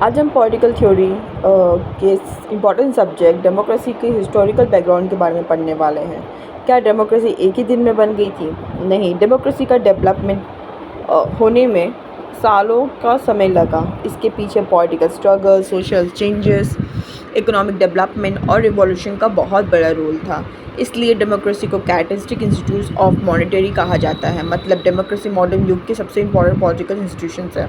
आज हम political theory के इम्पॉर्टेंट सब्जेक्ट डेमोक्रेसी के हिस्टोरिकल बैकग्राउंड के बारे में पढ़ने वाले हैं। क्या डेमोक्रेसी एक ही दिन में बन गई थी? नहीं, डेमोक्रेसी का डेवलपमेंट होने में सालों का समय लगा। इसके पीछे political struggle, social changes, economic development और रिवॉल्यूशन का बहुत बड़ा रोल था। इसलिए डेमोक्रेसी को कैरेक्टरिस्टिक इंस्टीट्यूट ऑफ मॉनिटरी कहा जाता है। मतलब डेमोक्रेसी मॉडर्न युग के सबसे इंपॉर्टेंट पॉलिटिकल इंस्टीट्यूशंस है।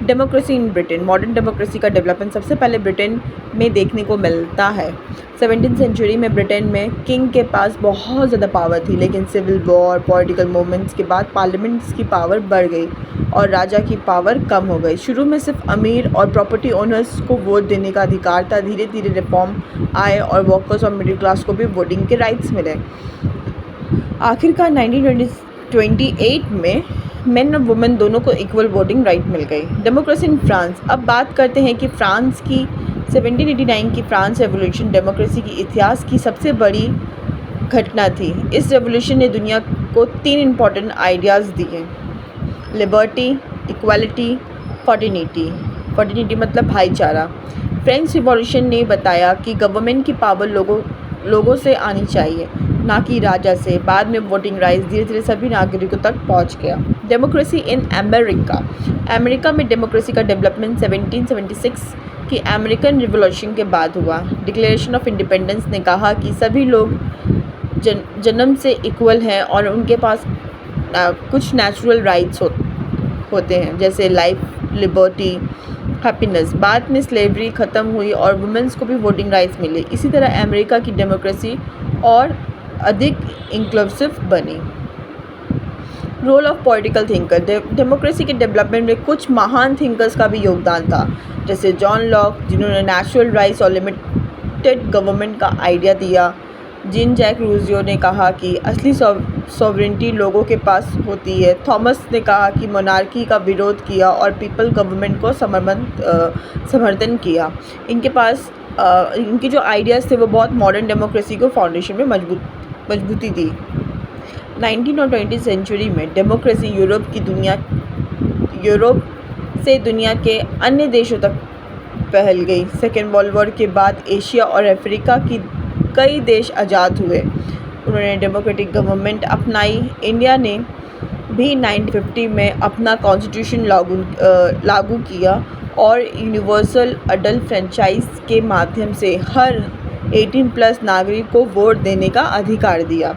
Democracy in Britain. Modern democracy का डेवलपमेंट सबसे पहले ब्रिटेन में देखने को मिलता है। 17वीं सेंचुरी में ब्रिटेन में किंग के पास बहुत ज़्यादा पावर थी, लेकिन सिविल वॉर, पॉलिटिकल मूवमेंट्स के बाद पार्लियामेंट्स की पावर बढ़ गई और राजा की पावर कम हो गई। शुरू में सिर्फ अमीर और प्रॉपर्टी ओनर्स को वोट देने का अधिकार था। धीरे धीरे रिफॉर्म आए और वर्कर्स और मिडिल क्लास को भी वोटिंग के राइट्स मिले। आखिरकार 1928 में मेन और वुमेन दोनों को इक्वल वोटिंग राइट मिल गई। Democracy in France. अब बात करते हैं कि फ्रांस की 1789 की फ्रांस रेवोल्यूशन डेमोक्रेसी की इतिहास की सबसे बड़ी घटना थी। इस रेवोल्यूशन ने दुनिया को 3 इम्पॉर्टेंट आइडियाज़ दिए: लिबर्टी, इक्वालिटी, फर्टिनिटी मतलब भाईचारा। फ्रेंच रिवॉल्यूशन ने बताया कि गवर्नमेंट की पावर लोगों से आनी चाहिए, ना कि राजा से। बाद में वोटिंग राइट्स धीरे धीरे सभी नागरिकों तक पहुंच गया। डेमोक्रेसी इन अमेरिका में डेमोक्रेसी का डेवलपमेंट 1776 की अमेरिकन रिवॉल्यूशन के बाद हुआ। डिक्लेरेशन ऑफ इंडिपेंडेंस ने कहा कि सभी लोग जन्म से इक्वल हैं और उनके पास कुछ नेचुरल राइट्स होते हैं, जैसे लाइफ, लिबर्टी, हैप्पीनेस। बाद में स्लेवरी ख़त्म हुई और वुमेन्स को भी वोटिंग राइट्स मिले। इसी तरह अमेरिका की डेमोक्रेसी और अधिक इंक्लूसिव बनी। Role of political thinker. Democracy के डेवलपमेंट में कुछ महान थिंकर्स का भी योगदान था, जैसे जॉन लॉक, जिन्होंने नेचुरल राइट्स और लिमिटेड गवर्नमेंट का आइडिया दिया। जीन जैक रूसो ने कहा कि असली सॉवरेनिटी लोगों के पास होती है। थॉमस ने कहा कि मोनार्की का विरोध किया और पीपल गवर्नमेंट को समर्थन किया। इनके जो आइडियाज़ थे वो बहुत मॉडर्न डेमोक्रेसी को फाउंडेशन में मजबूती दी। 19 और 20 सेंचुरी में डेमोक्रेसी यूरोप से दुनिया के अन्य देशों तक फैल गई। सेकेंड वर्ल्ड वॉर के बाद एशिया और अफ्रीका की कई देश आज़ाद हुए। उन्होंने डेमोक्रेटिक गवर्नमेंट अपनाई। इंडिया ने भी 1950 में अपना कॉन्स्टिट्यूशन लागू किया और यूनिवर्सल अडल्ट फ्रेंचाइज के माध्यम से हर 18+ नागरिक को वोट देने का अधिकार दिया।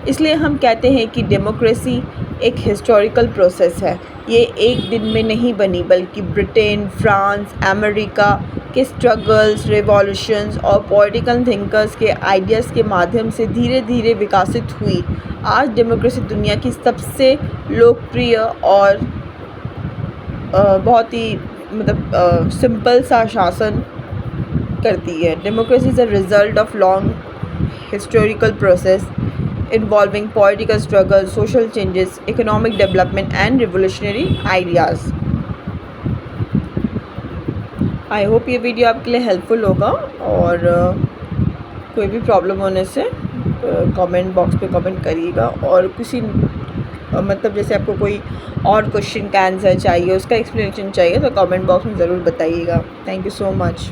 इसलिए हम कहते हैं कि डेमोक्रेसी एक हिस्टोरिकल प्रोसेस है। ये एक दिन में नहीं बनी, बल्कि ब्रिटेन, फ्रांस, अमेरिका के स्ट्रगल्स, रिवॉल्यूशंस और पॉलिटिकल थिंकर्स के आइडियाज़ के माध्यम से धीरे धीरे विकसित हुई। आज डेमोक्रेसी दुनिया की सबसे लोकप्रिय और बहुत ही सिंपल सा शासन करती है। Democracy is a result of long historical process involving political struggle, social changes, economic development and revolutionary ideas. I hope ये वीडियो आपके लिए हेल्पफुल होगा और कोई भी प्रॉब्लम होने से कमेंट बॉक्स पे कमेंट करिएगा और किसी जैसे आपको कोई और क्वेश्चन का आंसर चाहिए, उसका एक्सप्लेनेशन चाहिए तो कमेंट बॉक्स में ज़रूर बताइएगा। Thank you so much.